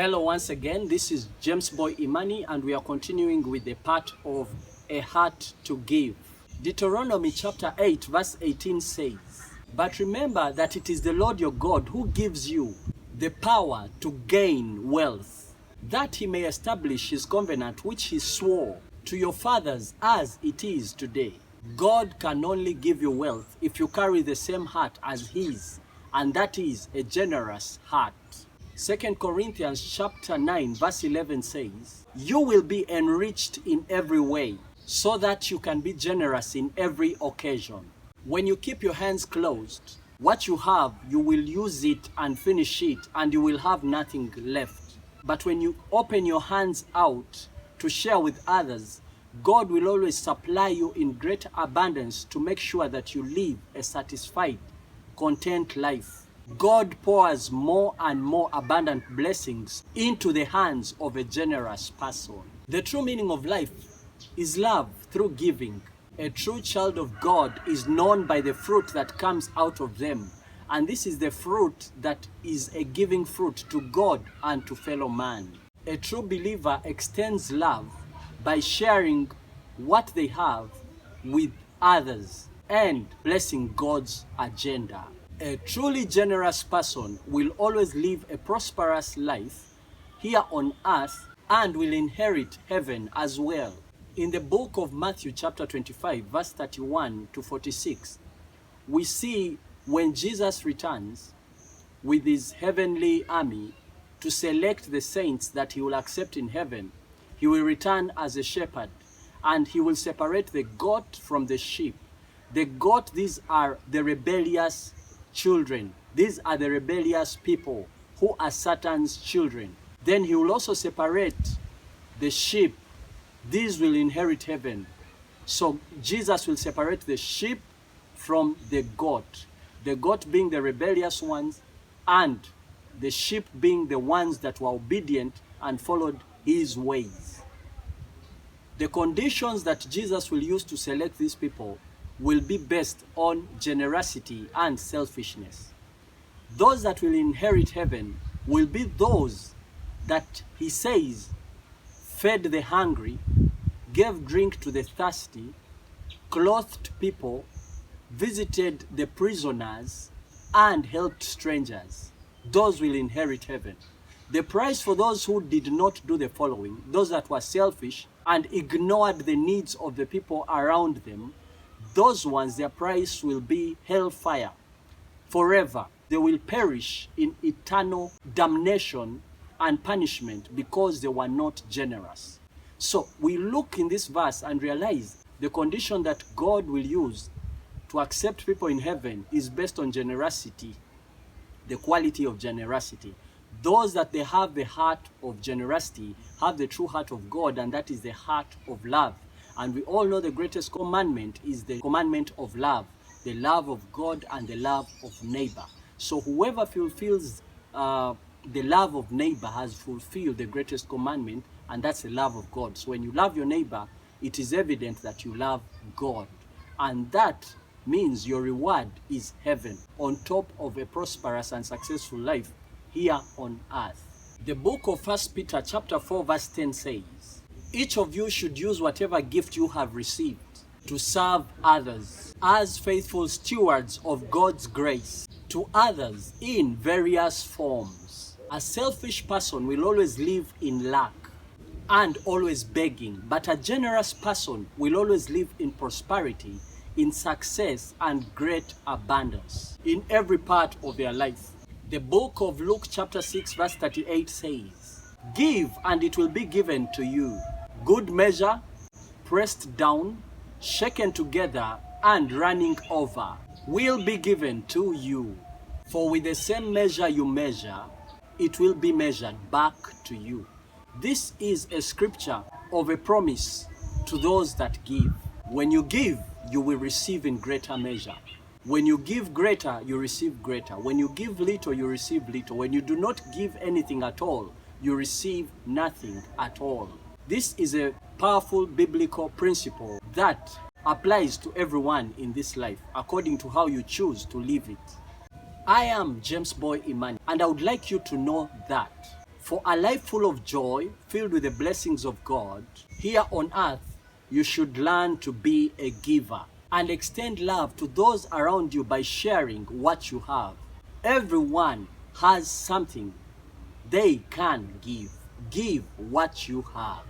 Hello once again, this is Jamesboy Imani and we are continuing with the part of a heart to give. Deuteronomy chapter 8 verse 18 says, "But remember that it is the Lord your God who gives you the power to gain wealth, that he may establish his covenant which he swore to your fathers as it is today." God can only give you wealth if you carry the same heart as his, and that is a generous heart. 2 Corinthians chapter 9 verse 11 says, "You will be enriched in every way, so that you can be generous in every occasion." When you keep your hands closed, what you have, you will use it and finish it, and you will have nothing left. But when you open your hands out to share with others, God will always supply you in great abundance to make sure that you live a satisfied, content life. God pours more and more abundant blessings into the hands of a generous person. The true meaning of life is love through giving. A true child of God is known by the fruit that comes out of them. And this is the fruit that is a giving fruit to God and to fellow man. A true believer extends love by sharing what they have with others and blessing God's agenda. A truly generous person will always live a prosperous life here on earth and will inherit heaven as well. In the book of Matthew chapter 25 verse 31 to 46, we see when Jesus returns with his heavenly army to select the saints that he will accept in heaven, he will return as a shepherd and he will separate the goat from the sheep. The goat, these are the rebellious children. These are the rebellious people who are Satan's children. Then he will also separate the sheep. These will inherit heaven. So Jesus will separate the sheep from the goat being the rebellious ones, and the sheep being the ones that were obedient and followed his ways. The conditions that Jesus will use to select these people will be based on generosity and selfishness. Those that will inherit heaven will be those that he says fed the hungry, gave drink to the thirsty, clothed people, visited the prisoners, and helped strangers. Those will inherit heaven. The price for those who did not do the following, those that were selfish and ignored the needs of the people around them, those ones, their price will be hellfire forever. They will perish in eternal damnation and punishment because they were not generous. So we look in this verse and realize the condition that God will use to accept people in heaven is based on generosity, the quality of generosity. Those that they have the heart of generosity have the true heart of God, and that is the heart of love. And we all know the greatest commandment is the commandment of love, the love of God and the love of neighbor. So whoever fulfills the love of neighbor has fulfilled the greatest commandment, and that's the love of God. So when you love your neighbor, it is evident that you love God. And that means your reward is heaven, on top of a prosperous and successful life here on earth. The book of 1 Peter chapter 4 verse 10 says, "Each of you should use whatever gift you have received to serve others as faithful stewards of God's grace to others in various forms." A selfish person will always live in lack and always begging, but a generous person will always live in prosperity, in success, and great abundance in every part of their life. The book of Luke chapter 6 verse 38 says, "Give and it will be given to you. Good measure, pressed down, shaken together, and running over, will be given to you. For with the same measure you measure, it will be measured back to you." This is a scripture of a promise to those that give. When you give, you will receive in greater measure. When you give greater, you receive greater. When you give little, you receive little. When you do not give anything at all, you receive nothing at all. This is a powerful biblical principle that applies to everyone in this life according to how you choose to live it. I am Jamesboy Imani, and I would like you to know that For a life full of joy, filled with the blessings of God, here on earth, you should learn to be a giver and extend love to those around you by sharing what you have. Everyone has something they can give. Give what you have.